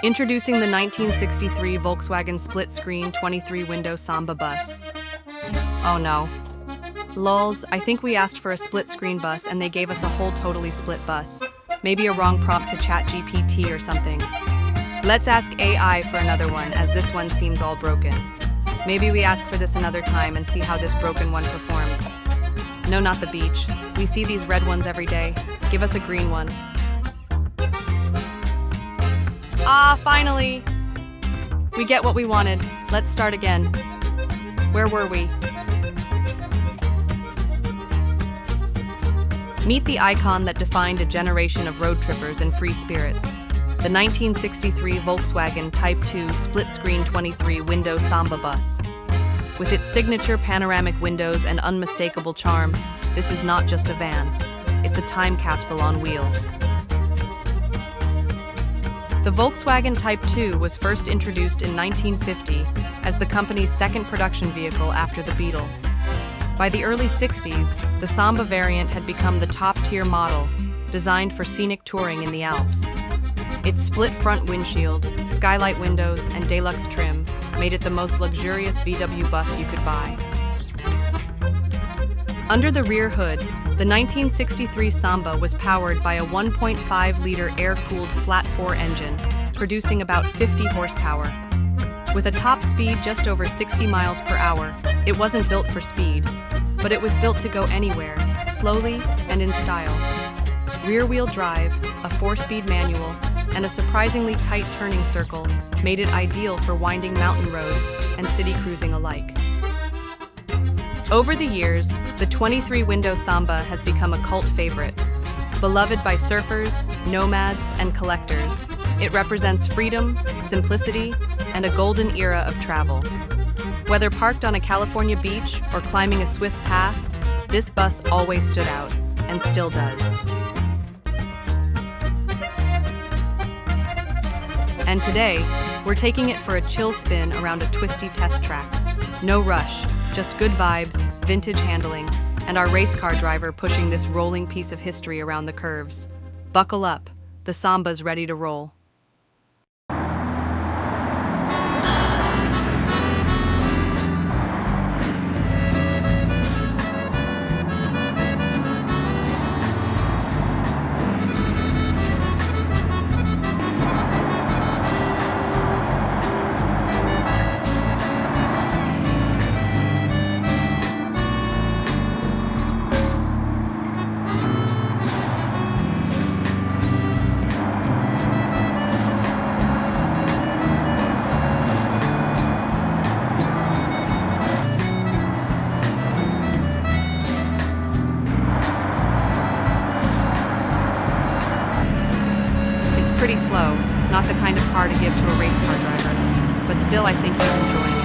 Introducing the 1963 Volkswagen split-screen 23-window Samba Bus. Oh no. Lulz, I think we asked for a split-screen bus and they gave us a whole totally split bus. Maybe a wrong prompt to ChatGPT or something. Let's ask AI for another one, as this one seems all broken. Maybe we ask for this another time and see how this broken one performs. No, not the beach. We see these red ones every day. Give us a green one. Ah, finally! We get what we wanted. Let's start again. Where were we? Meet the icon that defined a generation of road trippers and free spirits. The 1963 Volkswagen Type 2 split-screen 23-window Samba Bus. With its signature panoramic windows and unmistakable charm, this is not just a van. It's a time capsule on wheels. The Volkswagen Type 2 was first introduced in 1950 as the company's second production vehicle after the Beetle. By the early 60s, the Samba variant had become the top-tier model, designed for scenic touring in the Alps. Its split front windshield, skylight windows, and deluxe trim made it the most luxurious VW bus you could buy. Under the rear hood, the 1963 Samba was powered by a 1.5-liter air-cooled flat-4 engine, producing about 50 horsepower. With a top speed just over 60 miles per hour, it wasn't built for speed, but it was built to go anywhere, slowly and in style. Rear-wheel drive, a 4-speed manual, and a surprisingly tight turning circle made it ideal for winding mountain roads and city cruising alike. Over the years, the 23-window Samba has become a cult favorite. Beloved by surfers, nomads, and collectors, it represents freedom, simplicity, and a golden era of travel. Whether parked on a California beach or climbing a Swiss pass, this bus always stood out, and still does. And today, we're taking it for a chill spin around a twisty test track. No rush, just good vibes, vintage handling, and our race car driver pushing this rolling piece of history around the curves. Buckle up, the Samba's ready to roll. Pretty slow, not the kind of car to give to a race car driver, but still I think he's enjoying it.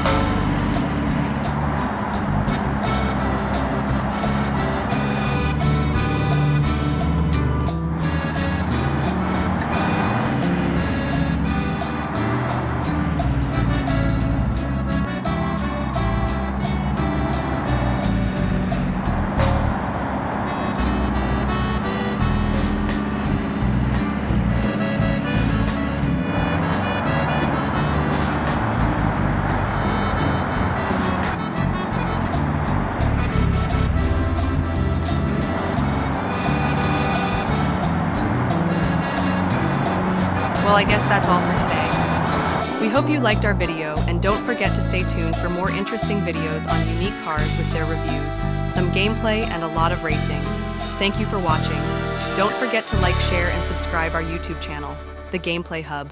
Well, I guess that's all for today. We hope you liked our video, and don't forget to stay tuned for more interesting videos on unique cars with their reviews, some gameplay, and a lot of racing. Thank you for watching. Don't forget to like, share, and subscribe our YouTube channel, The Gameplay Hub.